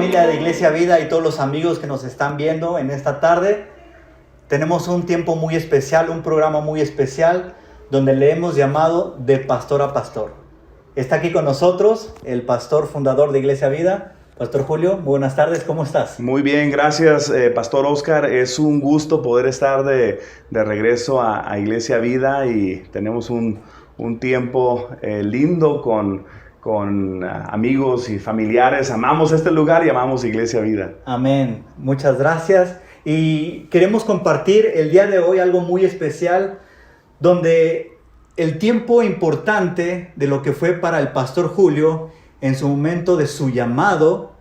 familia de Iglesia Vida y todos los amigos que nos están viendo en esta tarde. Tenemos un tiempo muy especial, un programa muy especial, donde le hemos llamado De Pastor a Pastor. Está aquí con nosotros el pastor fundador de Iglesia Vida, Pastor Julio. Muy buenas tardes, ¿cómo estás? Muy bien, gracias, Pastor Oscar. Es un gusto poder estar de regreso a Iglesia Vida y tenemos un tiempo lindo con amigos y familiares. Amamos este lugar y amamos Iglesia Vida. Amén. Muchas gracias. Y queremos compartir el día de hoy algo muy especial, donde el tiempo importante de lo que fue para el Pastor Julio en su momento de su llamado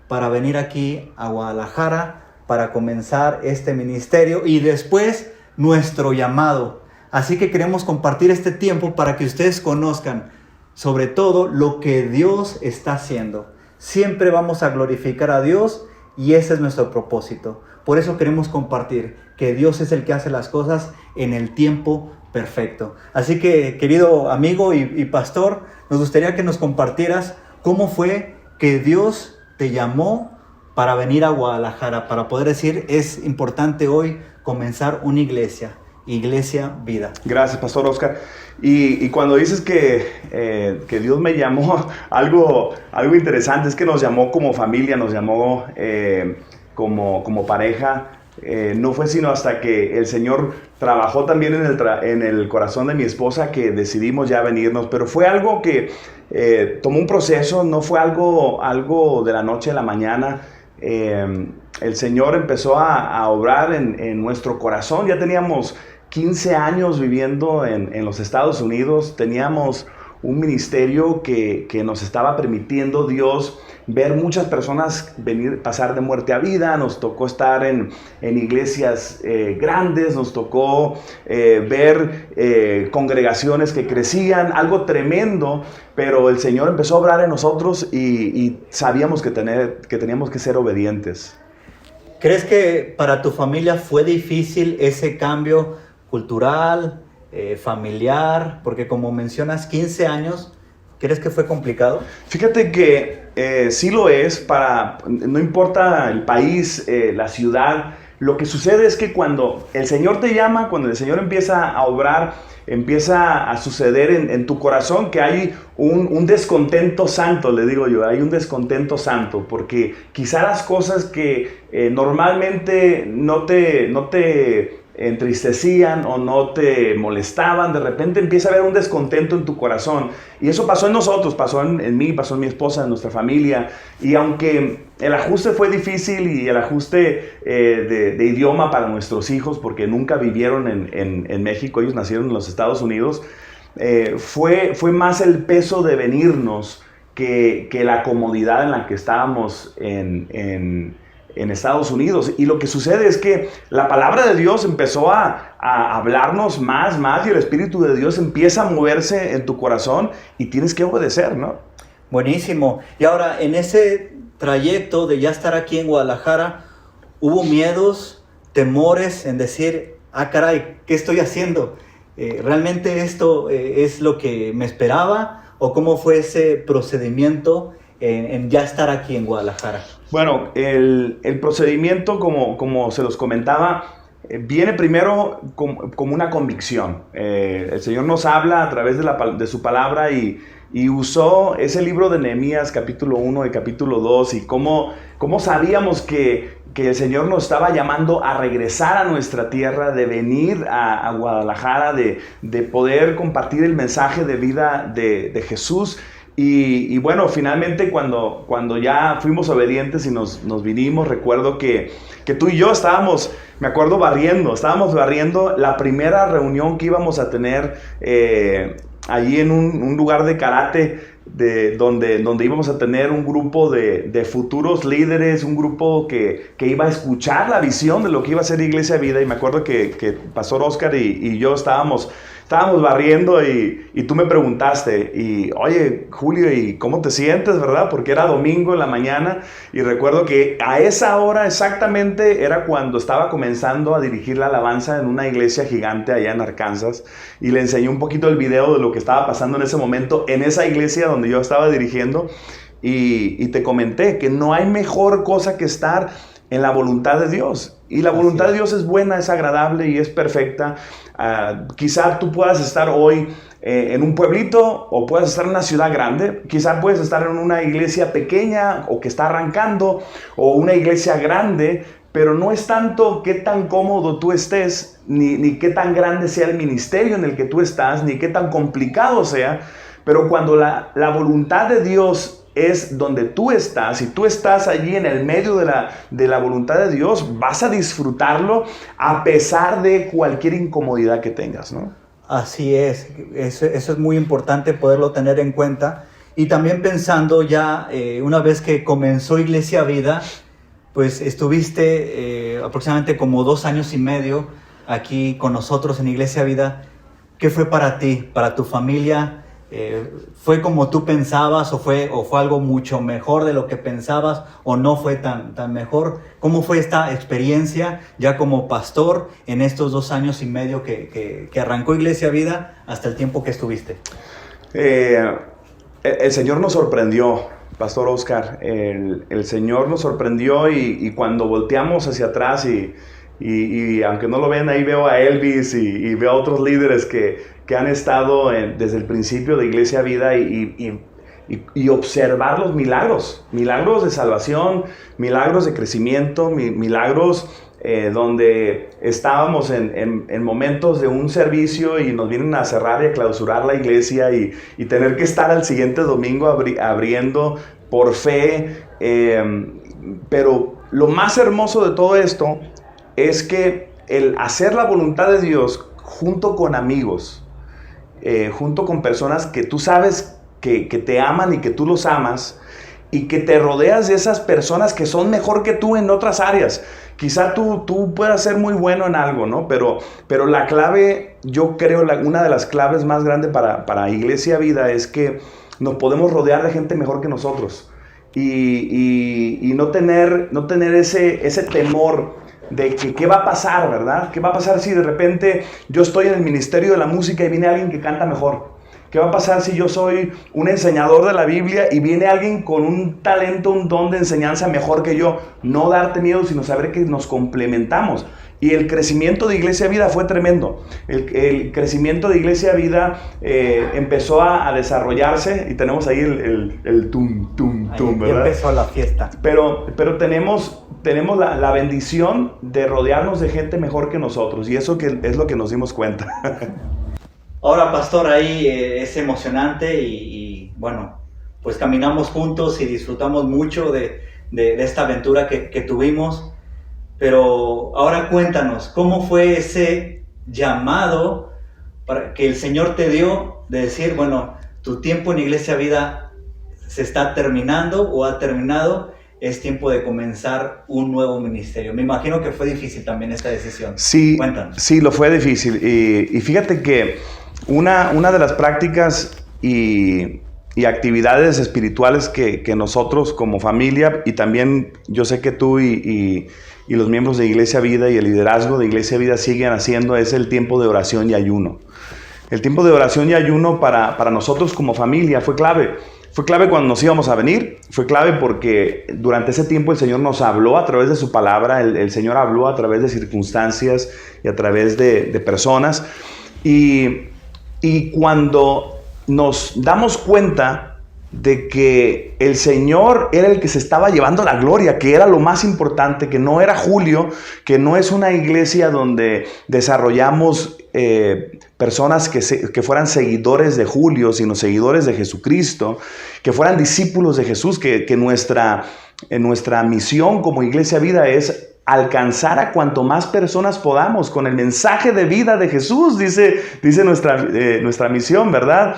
para venir aquí a Guadalajara para comenzar este ministerio y después nuestro llamado. Así que queremos compartir este tiempo para que ustedes conozcan sobre todo lo que Dios está haciendo. Siempre vamos a glorificar a Dios y ese es nuestro propósito. Por eso queremos compartir que Dios es el que hace las cosas en el tiempo perfecto. Así que, querido amigo y pastor, nos gustaría que nos compartieras cómo fue que Dios te llamó para venir a Guadalajara, para poder decir, es importante hoy comenzar una iglesia Vida. Gracias, Pastor Oscar. Y cuando dices que Dios me llamó, algo interesante es que nos llamó como familia, nos llamó como pareja. No fue sino hasta que el Señor trabajó también en el corazón de mi esposa que decidimos ya venirnos, pero fue algo que tomó un proceso, no fue algo de la noche a la mañana. El Señor empezó a obrar en nuestro corazón. Ya teníamos 15 años viviendo en los Estados Unidos, teníamos un ministerio que nos estaba permitiendo Dios ver muchas personas pasar de muerte a vida. Nos tocó estar en iglesias grandes, nos tocó ver congregaciones que crecían, algo tremendo, pero el Señor empezó a obrar en nosotros y sabíamos que teníamos que ser obedientes. ¿Crees que para tu familia fue difícil ese cambio cultural, familiar? Porque como mencionas, 15 años, ¿crees que fue complicado? Fíjate que sí lo es, no importa el país, la ciudad. Lo que sucede es que cuando el Señor te llama, cuando el Señor empieza a obrar, empieza a suceder en tu corazón que hay un descontento santo, le digo yo, hay un descontento santo, porque quizá las cosas que normalmente no te entristecían o no te molestaban, de repente empieza a haber un descontento en tu corazón. Y eso pasó en nosotros, pasó en mí, pasó en mi esposa, en nuestra familia. Y aunque el ajuste fue difícil y el ajuste de idioma para nuestros hijos, porque nunca vivieron en México, ellos nacieron en los Estados Unidos, fue más el peso de venirnos que la comodidad en la que estábamos en Estados Unidos. Y lo que sucede es que la palabra de Dios empezó a hablarnos más y el Espíritu de Dios empieza a moverse en tu corazón y tienes que obedecer, ¿no? Buenísimo. Y ahora, en ese trayecto de ya estar aquí en Guadalajara, ¿hubo miedos, temores en decir, caray, ¿qué estoy haciendo? ¿Realmente esto es lo que me esperaba? ¿O cómo fue ese procedimiento en ya estar aquí en Guadalajara? Bueno, el procedimiento, como se los comentaba, viene primero como una convicción. El Señor nos habla a través de su palabra y usó ese libro de Nehemías, capítulo 1 y capítulo 2, y cómo sabíamos que el Señor nos estaba llamando a regresar a nuestra tierra, de venir a Guadalajara, de poder compartir el mensaje de vida de Jesús. Y bueno, finalmente cuando ya fuimos obedientes y nos vinimos, recuerdo que tú y yo estábamos barriendo la primera reunión que íbamos a tener allí en un lugar de karate, donde íbamos a tener un grupo de futuros líderes, un grupo que iba a escuchar la visión de lo que iba a ser Iglesia Vida. Y me acuerdo que Pastor Oscar y yo estábamos barriendo y tú me preguntaste, y oye, Julio, ¿y cómo te sientes, verdad? Porque era domingo en la mañana y recuerdo que a esa hora exactamente era cuando estaba comenzando a dirigir la alabanza en una iglesia gigante allá en Arkansas, y le enseñé un poquito el video de lo que estaba pasando en ese momento en esa iglesia donde yo estaba dirigiendo. y te comenté que no hay mejor cosa que estar en la voluntad de Dios. Y la voluntad de Dios es buena, es agradable y es perfecta. Quizá tú puedas estar hoy en un pueblito o puedas estar en una ciudad grande. Quizá puedes estar en una iglesia pequeña o que está arrancando, o una iglesia grande, pero no es tanto qué tan cómodo tú estés, ni qué tan grande sea el ministerio en el que tú estás, ni qué tan complicado sea. Pero cuando la voluntad de Dios es donde tú estás, y tú estás allí en el medio de la voluntad de Dios, vas a disfrutarlo a pesar de cualquier incomodidad que tengas, ¿no? Así es, eso es muy importante poderlo tener en cuenta. Y también pensando ya, una vez que comenzó Iglesia Vida, pues estuviste aproximadamente como 2 años y medio aquí con nosotros en Iglesia Vida. ¿Qué fue para ti, para tu familia? ¿Fue como tú pensabas o fue algo mucho mejor de lo que pensabas o no fue tan mejor? ¿Cómo fue esta experiencia ya como pastor en estos 2 años y medio que arrancó Iglesia Vida hasta el tiempo que estuviste? El Señor nos sorprendió, Pastor Oscar. El Señor nos sorprendió y cuando volteamos hacia atrás y aunque no lo ven, ahí veo a Elvis y veo a otros líderes que han estado desde el principio de Iglesia Vida y observar los milagros de salvación, milagros de crecimiento, milagros donde estábamos en momentos de un servicio y nos vienen a cerrar y a clausurar la iglesia y tener que estar al siguiente domingo abriendo por fe. Pero lo más hermoso de todo esto es que el hacer la voluntad de Dios junto con amigos, junto con personas que tú sabes que te aman y que tú los amas, y que te rodeas de esas personas que son mejor que tú en otras áreas. Quizá tú puedas ser muy bueno en algo, ¿no? Pero la clave, yo creo, una de las claves más grandes para Iglesia Vida es que nos podemos rodear de gente mejor que nosotros y no tener ese temor de que qué va a pasar, ¿verdad? ¿Qué va a pasar si de repente yo estoy en el ministerio de la música y viene alguien que canta mejor? ¿Qué va a pasar si yo soy un enseñador de la Biblia y viene alguien con un talento, un don de enseñanza mejor que yo? No darte miedo, sino saber que nos complementamos. Y el crecimiento de Iglesia Vida fue tremendo. El crecimiento de Iglesia Vida empezó a desarrollarse y tenemos ahí el tum, ¿verdad? Y empezó la fiesta. Pero tenemos la bendición de rodearnos de gente mejor que nosotros, y eso es lo que nos dimos cuenta. Ahora, pastor, ahí es emocionante y bueno, pues caminamos juntos y disfrutamos mucho de esta aventura que tuvimos. Pero ahora cuéntanos, ¿cómo fue ese llamado que el Señor te dio de decir, bueno, tu tiempo en Iglesia Vida se está terminando o ha terminado, es tiempo de comenzar un nuevo ministerio? Me imagino que fue difícil también esta decisión. Sí, cuéntanos. Sí, lo fue difícil. Y fíjate que una de las prácticas y actividades espirituales que nosotros como familia, y también yo sé que tú y los miembros de Iglesia Vida y el liderazgo de Iglesia Vida siguen haciendo, es el tiempo de oración y ayuno. El tiempo de oración y ayuno para nosotros como familia fue clave. Fue clave cuando nos íbamos a venir, fue clave porque durante ese tiempo el Señor nos habló a través de su palabra, el Señor habló a través de circunstancias y a través de personas. Y cuando nos damos cuenta de que el Señor era el que se estaba llevando la gloria, que era lo más importante, que no era Julio, que no es una iglesia donde desarrollamos personas que fueran seguidores de Julio, sino seguidores de Jesucristo, que fueran discípulos de Jesús, que nuestra misión como Iglesia Vida es alcanzar a cuanto más personas podamos con el mensaje de vida de Jesús, dice nuestra misión, ¿verdad?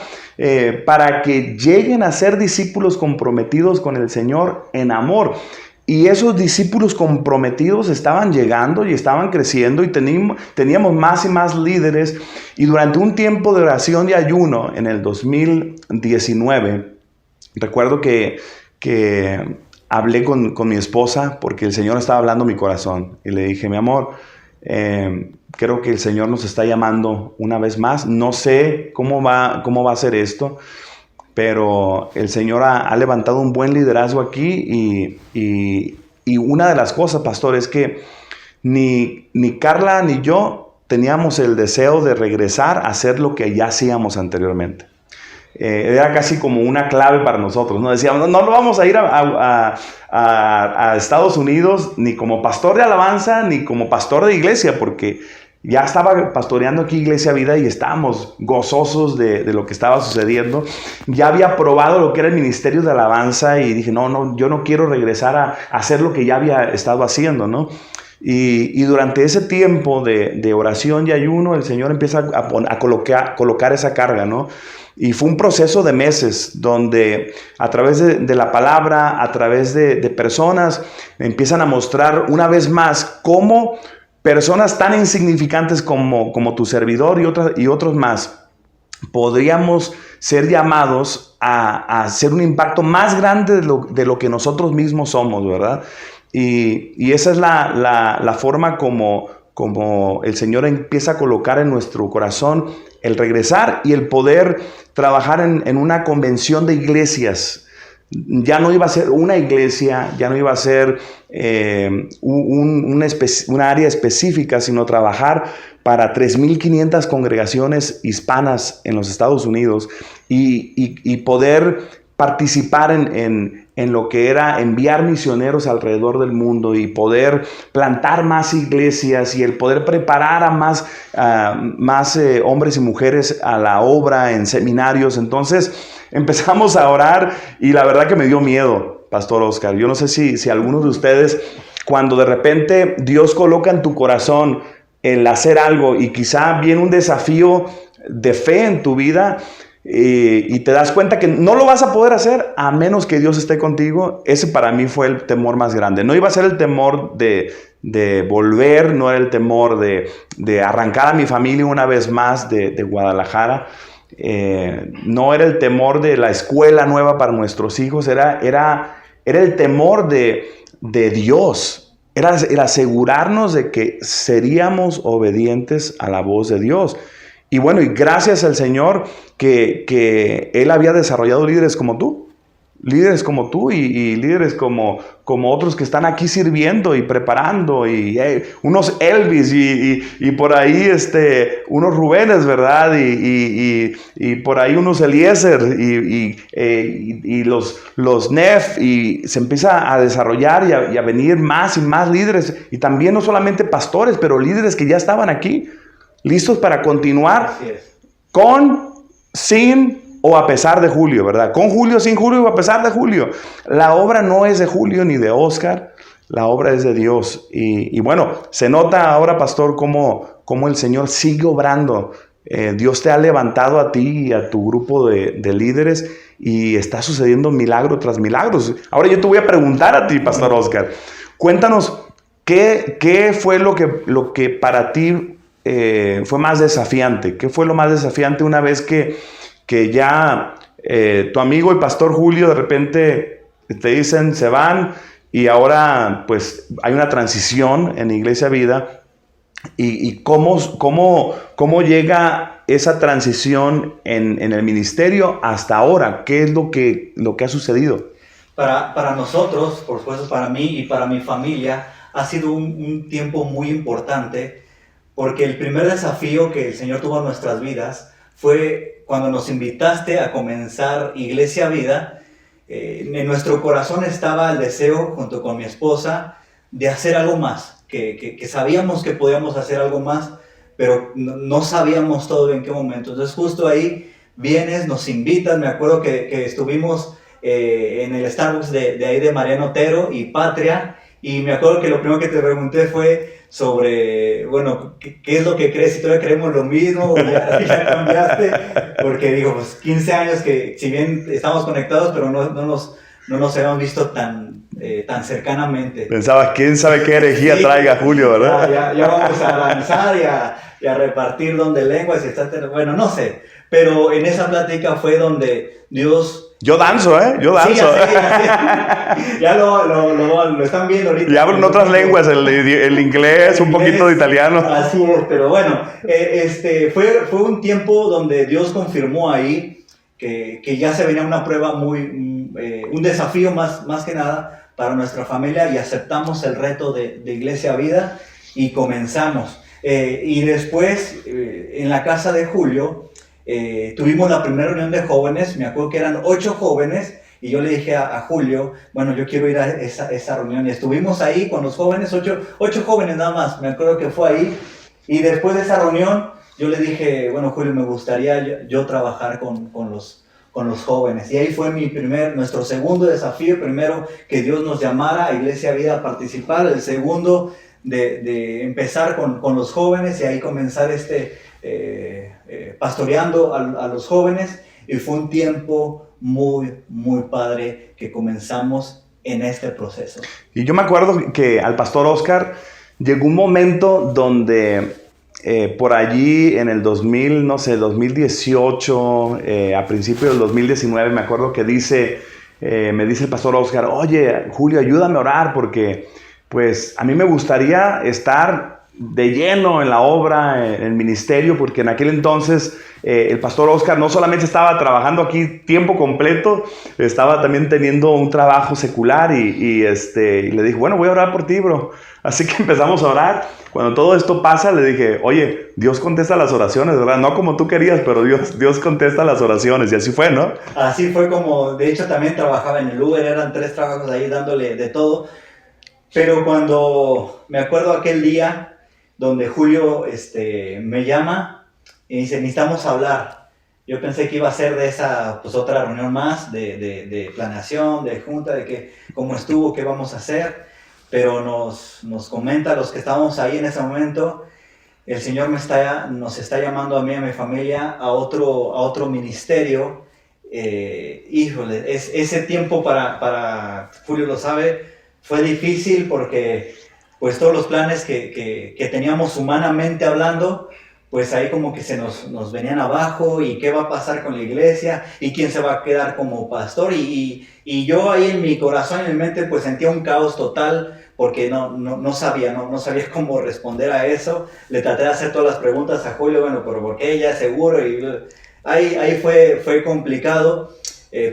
Para que lleguen a ser discípulos comprometidos con el Señor en amor. Y esos discípulos comprometidos estaban llegando y estaban creciendo y teníamos más y más líderes. Y durante un tiempo de oración y ayuno en el 2019, recuerdo que hablé con mi esposa porque el Señor estaba hablando a mi corazón. Y le dije, mi amor, creo que el Señor nos está llamando una vez más. No sé cómo va a ser esto, pero el Señor ha levantado un buen liderazgo aquí y una de las cosas, pastor, es que ni Carla ni yo teníamos el deseo de regresar a hacer lo que ya hacíamos anteriormente. Era casi como una clave para nosotros, ¿no? Decíamos, no vamos a ir a Estados Unidos ni como pastor de alabanza, ni como pastor de iglesia, porque ya estaba pastoreando aquí Iglesia Vida y estábamos gozosos de lo que estaba sucediendo. Ya había probado lo que era el ministerio de alabanza y dije, no, yo no quiero regresar a hacer lo que ya había estado haciendo, ¿no? Y durante ese tiempo de oración y ayuno, el Señor empieza a colocar esa carga, ¿no? Y fue un proceso de meses donde a través de la palabra, a través de personas, empiezan a mostrar una vez más cómo personas tan insignificantes como tu servidor y otros más, podríamos ser llamados a hacer un impacto más grande de lo que nosotros mismos somos, ¿verdad? Y esa es la forma como el Señor empieza a colocar en nuestro corazón el regresar y el poder trabajar en una convención de iglesias. Ya no iba a ser una iglesia, ya no iba a ser una área específica, sino trabajar para 3,500 congregaciones hispanas en los Estados Unidos y poder participar en lo que era enviar misioneros alrededor del mundo y poder plantar más iglesias y el poder preparar a más hombres y mujeres a la obra en seminarios. Entonces empezamos a orar y la verdad que me dio miedo, Pastor Oscar. Yo no sé si algunos de ustedes, cuando de repente Dios coloca en tu corazón el hacer algo y quizá viene un desafío de fe en tu vida, y te das cuenta que no lo vas a poder hacer a menos que Dios esté contigo. Ese para mí fue el temor más grande. No iba a ser el temor de volver, no era el temor de arrancar a mi familia una vez más de Guadalajara, no era el temor de la escuela nueva para nuestros hijos, era el temor de Dios, era el asegurarnos de que seríamos obedientes a la voz de Dios. Y bueno, y gracias al Señor que Él había desarrollado líderes como tú y líderes como otros que están aquí sirviendo y preparando, y unos Elvis y por ahí unos Rubénes, ¿verdad? Y por ahí unos Eliezer y los Nef, y se empieza a desarrollar y a venir más y más líderes, y también no solamente pastores, pero líderes que ya estaban aquí, listos para continuar con, sin o a pesar de Julio, ¿verdad? Con Julio, sin Julio o a pesar de Julio. La obra no es de Julio ni de Oscar, la obra es de Dios. Y bueno, se nota ahora, pastor, cómo el Señor sigue obrando. Dios te ha levantado a ti y a tu grupo de líderes y está sucediendo milagro tras milagros. Ahora yo te voy a preguntar a ti, Pastor Oscar. Cuéntanos, ¿qué fue lo que para ti fue más desafiante? ¿Qué fue lo más desafiante una vez que ya tu amigo y Pastor Julio de repente te dicen se van y ahora pues hay una transición en Iglesia Vida? ¿Y cómo llega esa transición en el ministerio hasta ahora? ¿Qué es lo que ha sucedido? Para nosotros, por supuesto para mí y para mi familia, ha sido un tiempo muy importante, porque el primer desafío que el Señor tuvo en nuestras vidas fue cuando nos invitaste a comenzar Iglesia Vida. En nuestro corazón estaba el deseo, junto con mi esposa, de hacer algo más, que sabíamos que podíamos hacer algo más, pero no sabíamos todo en qué momento. Entonces justo ahí vienes, nos invitas. Me acuerdo que estuvimos en el Starbucks de ahí de Mariano Otero y Patria, y me acuerdo que lo primero que te pregunté fue sobre, bueno, ¿qué es lo que crees? Si todavía creemos lo mismo, o ya cambiaste, porque digo, pues 15 años que si bien estamos conectados, pero no nos habíamos visto tan cercanamente. Pensabas, ¿quién sabe qué herejía traiga Julio, verdad? Ya vamos a avanzar y a repartir don de lenguas, bueno, no sé, pero en esa plática fue donde Dios... Yo danzo, Yo danzo. Sí, ya lo están viendo ahorita. Y hablo en otras lenguas, el inglés, un poquito de italiano. Así es, pero bueno, fue un tiempo donde Dios confirmó ahí que ya se venía una prueba un desafío más que nada para nuestra familia, y aceptamos el reto de Iglesia Vida y comenzamos. Y después, en la casa de Julio, tuvimos la primera reunión de jóvenes. Me acuerdo que eran 8 jóvenes, y yo le dije a Julio, bueno, yo quiero ir a esa reunión. Y estuvimos ahí con los jóvenes, 8 jóvenes nada más, me acuerdo que fue ahí. Y después de esa reunión, yo le dije, bueno, Julio, me gustaría yo trabajar con los jóvenes. Y ahí fue nuestro segundo desafío. Primero, que Dios nos llamara a Iglesia Vida a participar. El segundo, de empezar con los jóvenes, y ahí comenzar pastoreando a los jóvenes. Y fue un tiempo muy, muy padre que comenzamos en este proceso. Y yo me acuerdo que al pastor Oscar llegó un momento donde por allí en el 2018, a principios del 2019, me acuerdo que me dice el pastor Oscar, oye, Julio, ayúdame a orar porque pues a mí me gustaría estar de lleno en la obra, en el ministerio, porque en aquel entonces el pastor Oscar no solamente estaba trabajando aquí tiempo completo, estaba también teniendo un trabajo secular y le dije, bueno, voy a orar por ti, bro. Así que empezamos a orar. Cuando todo esto pasa, le dije, oye, Dios contesta las oraciones, ¿verdad? No como tú querías, pero Dios contesta las oraciones. Y así fue, ¿no? Así fue como, de hecho, también trabajaba en el Uber, eran 3 trabajos ahí dándole de todo. Pero cuando me acuerdo aquel día donde Julio me llama y dice, necesitamos hablar. Yo pensé que iba a ser de esa, pues otra reunión más de planeación, de junta, de que cómo estuvo, qué vamos a hacer. Pero nos comenta a los que estábamos ahí en ese momento, el Señor nos está llamando a mí y a mi familia a otro ministerio. Híjole, ese tiempo para Julio lo sabe, fue difícil porque pues todos los planes que teníamos humanamente hablando, pues ahí como que se nos venían abajo, y qué va a pasar con la iglesia, y quién se va a quedar como pastor, y yo ahí en mi corazón y en mi mente pues sentía un caos total, porque no sabía cómo responder a eso. Le traté de hacer todas las preguntas a Julio, bueno, pero ¿por qué? Ya seguro, y ahí fue complicado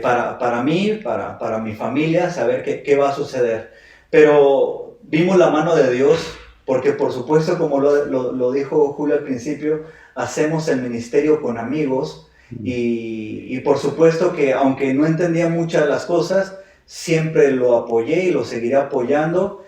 para mí, para mi familia, saber qué va a suceder. Pero vimos la mano de Dios, porque por supuesto, como lo dijo Julio al principio, hacemos el ministerio con amigos, y por supuesto que aunque no entendía muchas de las cosas, siempre lo apoyé y lo seguiré apoyando.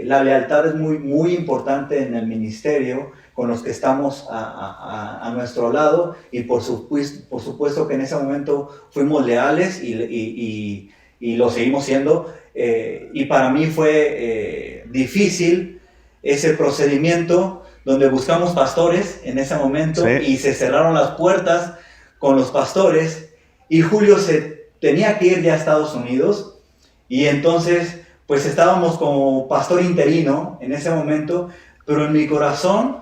La lealtad es muy, muy importante en el ministerio con los que estamos a nuestro lado, y por supuesto que en ese momento fuimos leales y lo seguimos siendo. Y para mí fue difícil ese procedimiento donde buscamos pastores en ese momento, sí, y se cerraron las puertas con los pastores, y Julio se tenía que ir ya a Estados Unidos, y entonces pues estábamos como pastor interino en ese momento. Pero en mi corazón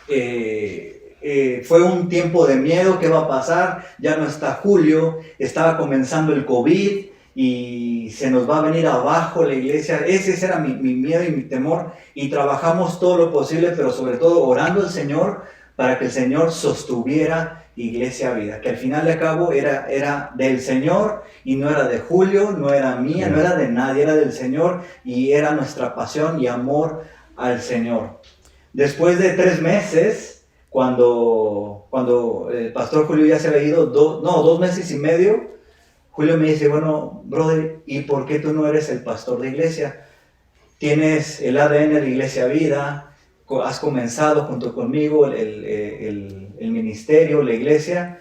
fue un tiempo de miedo. ¿Qué va a pasar? Ya no está Julio, estaba comenzando el COVID y se nos va a venir abajo la iglesia. Ese era mi miedo y mi temor, y trabajamos todo lo posible, pero sobre todo orando al Señor para que el Señor sostuviera Iglesia Vida, que al final de cabo era del Señor, y no era de Julio, no era mía, no era de nadie, era del Señor, y era nuestra pasión y amor al Señor. Después de 3 meses, cuando el pastor Julio ya se había ido, 2 meses y medio, Julio me dice, bueno, brother, ¿y por qué tú no eres el pastor de iglesia? Tienes el ADN de Iglesia Vida, has comenzado junto conmigo el ministerio, la iglesia.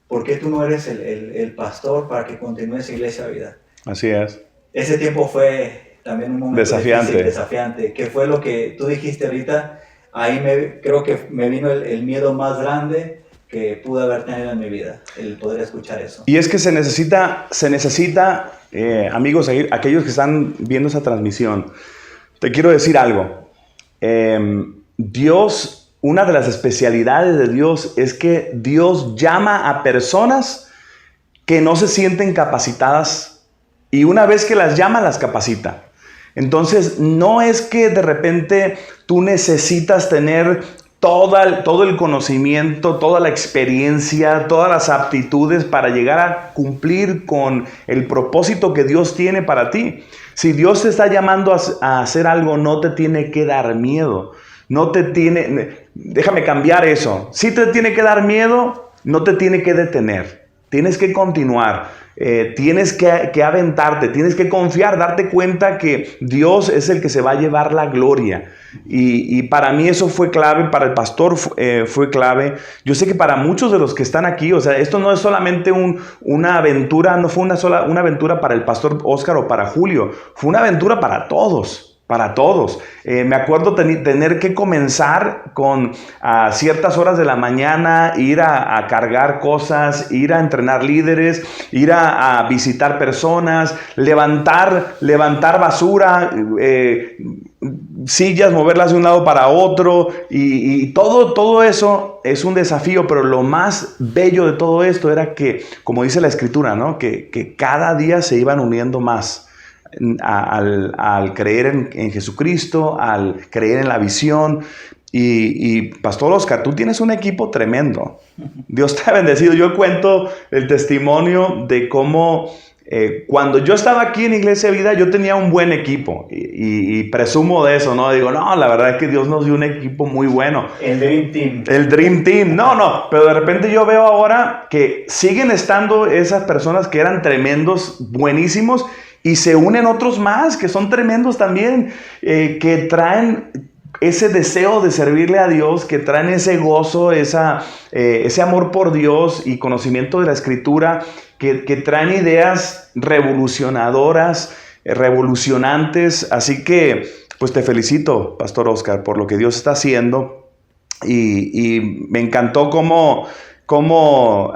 ¿Por qué tú no eres el pastor para que continúes Iglesia Vida? Así es. Ese tiempo fue también un momento desafiante, que fue lo que tú dijiste ahorita. Ahí creo que me vino el miedo más grande que pude haber tenido en mi vida, el poder escuchar eso. Y es que se necesita amigos, aquellos que están viendo esa transmisión, te quiero decir algo. Dios, una de las especialidades de Dios es que Dios llama a personas que no se sienten capacitadas, y una vez que las llama, las capacita. Entonces, no es que de repente tú necesitas tener todo el conocimiento, toda la experiencia, todas las aptitudes para llegar a cumplir con el propósito que Dios tiene para ti. Si Dios te está llamando a hacer algo, no te tiene que dar miedo. Déjame cambiar eso. Si te tiene que dar miedo, no te tiene que detener. Tienes que continuar. Tienes que aventarte, tienes que confiar, darte cuenta que Dios es el que se va a llevar la gloria. Y para mí eso fue clave, para el pastor fue clave. Yo sé que para muchos de los que están aquí, o sea, esto no es solamente una aventura, no fue una aventura para el pastor Oscar o para Julio, fue una aventura para todos. Para todos. Me acuerdo tener que comenzar con a ciertas horas de la mañana, ir a cargar cosas, ir a entrenar líderes, ir a visitar personas, levantar basura, sillas, moverlas de un lado para otro, y todo eso es un desafío, pero lo más bello de todo esto era que, como dice la Escritura, ¿no? que cada día se iban uniendo más. Al creer en Jesucristo, al creer en la visión. Y Pastor Oscar, tú tienes un equipo tremendo. Dios te ha bendecido. Yo cuento el testimonio de cómo cuando yo estaba aquí en Iglesia Vida, yo tenía un buen equipo. Y presumo de eso, ¿no? Digo, no, la verdad es que Dios nos dio un equipo muy bueno. El Dream Team. El Dream Team. No. Pero de repente yo veo ahora que siguen estando esas personas que eran tremendos, buenísimos. Y se unen otros más que son tremendos también, que traen ese deseo de servirle a Dios, que traen ese gozo, ese amor por Dios y conocimiento de la Escritura, que traen ideas revolucionadoras, revolucionantes. Así que, pues te felicito, Pastor Oscar, por lo que Dios está haciendo. Y me encantó cómo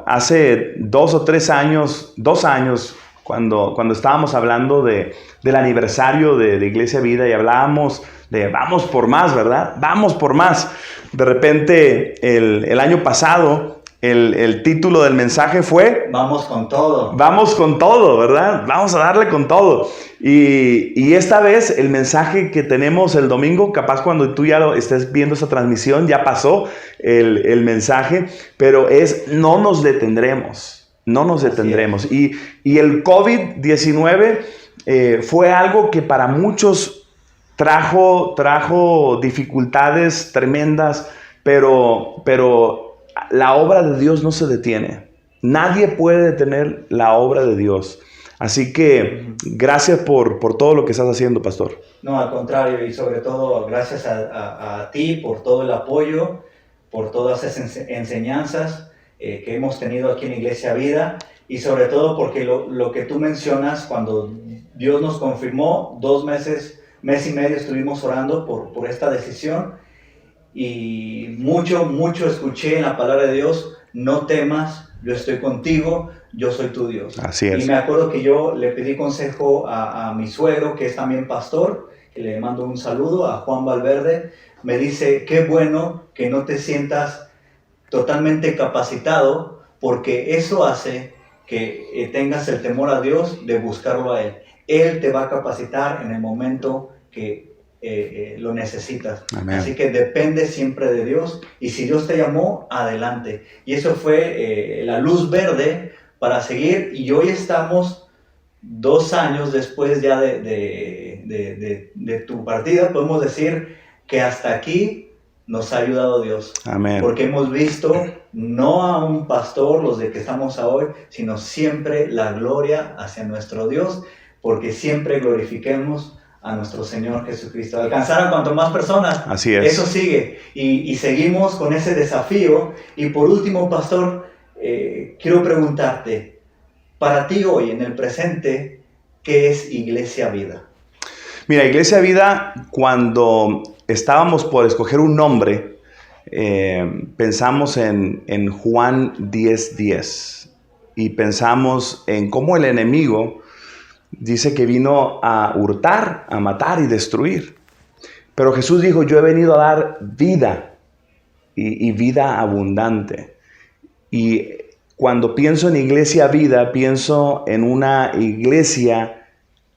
hace 2 o 3 años, 2 años, cuando estábamos hablando del aniversario de Iglesia Vida y hablábamos de vamos por más, ¿verdad? Vamos por más. De repente, el año pasado, el título del mensaje fue Vamos con todo. Vamos con todo, ¿verdad? Vamos a darle con todo. Y esta vez el mensaje que tenemos el domingo, capaz cuando tú ya estés viendo esa transmisión, ya pasó el mensaje, pero es no nos detendremos. No nos detendremos. Y el COVID-19 fue algo que para muchos trajo dificultades tremendas, pero la obra de Dios no se detiene. Nadie puede detener la obra de Dios. Así que gracias por todo lo que estás haciendo, pastor. No, al contrario, y sobre todo gracias a ti por todo el apoyo, por todas esas enseñanzas que hemos tenido aquí en Iglesia Vida, y sobre todo porque lo que tú mencionas, cuando Dios nos confirmó, 2 meses, mes y medio estuvimos orando por esta decisión, y mucho escuché en la palabra de Dios: no temas, yo estoy contigo, yo soy tu Dios. Así es. Y me acuerdo que yo le pedí consejo a mi suegro, que es también pastor, que le mando un saludo, a Juan Valverde. Me dice: qué bueno que no te sientas totalmente capacitado, porque eso hace que tengas el temor a Dios de buscarlo a Él. Él te va a capacitar en el momento que lo necesitas. Amén. Así que depende siempre de Dios, y si Dios te llamó, adelante. Y eso fue la luz verde para seguir, y hoy estamos 2 años después ya de tu partida. Podemos decir que hasta aquí nos ha ayudado Dios. Amén. Porque hemos visto no a un pastor, los de que estamos hoy, sino siempre la gloria hacia nuestro Dios, porque siempre glorifiquemos a nuestro Señor Jesucristo. Alcanzar a cuanto más personas. Así es. Eso sigue. Y seguimos con ese desafío. Y por último, pastor, quiero preguntarte, para ti hoy, en el presente, ¿qué es Iglesia Vida? Mira, Iglesia Vida, cuando estábamos por escoger un nombre, pensamos en Juan 10:10 y pensamos en cómo el enemigo dice que vino a hurtar, a matar y destruir. Pero Jesús dijo: yo he venido a dar vida y vida abundante. Y cuando pienso en Iglesia Vida, pienso en una iglesia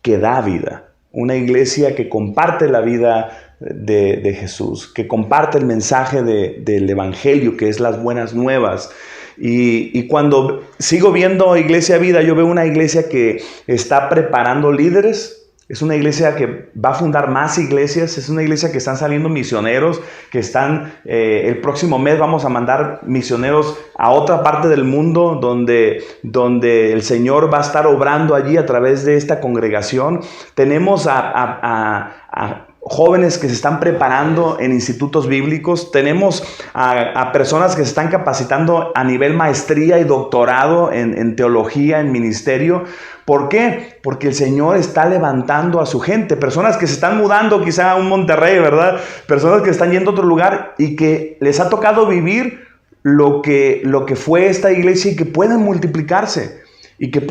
que da vida. Una iglesia que comparte la vida de Jesús, que comparte el mensaje del Evangelio, que es las buenas nuevas. Y cuando sigo viendo Iglesia Vida, yo veo una iglesia que está preparando líderes. Es una iglesia que va a fundar más iglesias, es una iglesia que están saliendo misioneros, que están, el próximo mes vamos a mandar misioneros a otra parte del mundo donde el Señor va a estar obrando allí a través de esta congregación. Tenemos a jóvenes que se están preparando en institutos bíblicos, tenemos a personas que se están capacitando a nivel maestría y doctorado en teología, en ministerio. ¿Por qué? Porque el Señor está levantando a su gente, personas que se están mudando quizá a un Monterrey, ¿verdad? Personas que están yendo a otro lugar y que les ha tocado vivir lo que fue esta iglesia y que pueden multiplicarse. Y que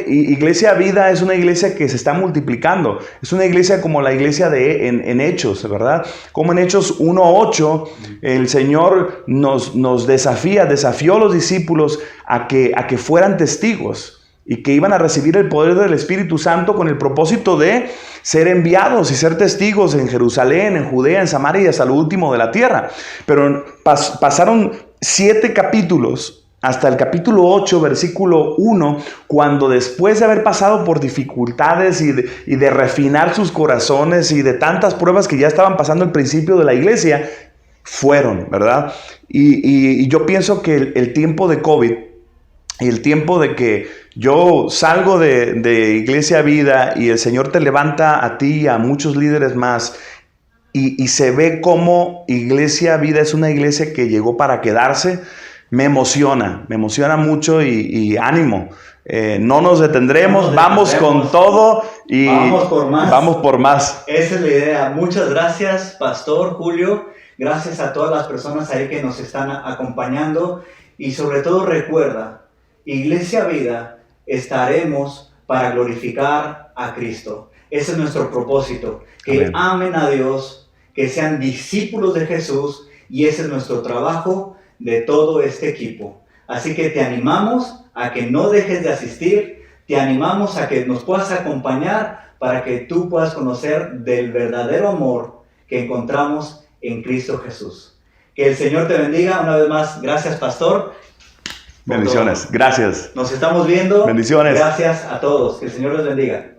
Iglesia Vida es una iglesia que se está multiplicando. Es una iglesia como la iglesia en Hechos, ¿verdad? Como en Hechos 1:8, el Señor nos desafió a los discípulos a que fueran testigos y que iban a recibir el poder del Espíritu Santo con el propósito de ser enviados y ser testigos en Jerusalén, en Judea, en Samaria y hasta lo último de la tierra. Pero pasaron 7 capítulos hasta el capítulo 8, versículo 1, cuando después de haber pasado por dificultades y de refinar sus corazones y de tantas pruebas que ya estaban pasando al principio de la iglesia, fueron, ¿verdad? Y yo pienso que el tiempo de COVID y el tiempo de que yo salgo de Iglesia Vida y el Señor te levanta a ti y a muchos líderes más, y se ve como Iglesia Vida es una iglesia que llegó para quedarse, me emociona mucho y ánimo. No nos detendremos, vamos con todo y vamos por más. Esa es la idea. Muchas gracias, Pastor Julio. Gracias a todas las personas ahí que nos están acompañando. Y sobre todo recuerda, Iglesia Vida, estaremos para glorificar a Cristo. Ese es nuestro propósito. Que amen a Dios, que sean discípulos de Jesús, y ese es nuestro trabajo de todo este equipo. Así que te animamos a que no dejes de asistir, te animamos a que nos puedas acompañar para que tú puedas conocer del verdadero amor que encontramos en Cristo Jesús. Que el Señor te bendiga. Una vez más, gracias, Pastor. Bendiciones, gracias. Nos estamos viendo. Bendiciones. Gracias a todos. Que el Señor les bendiga.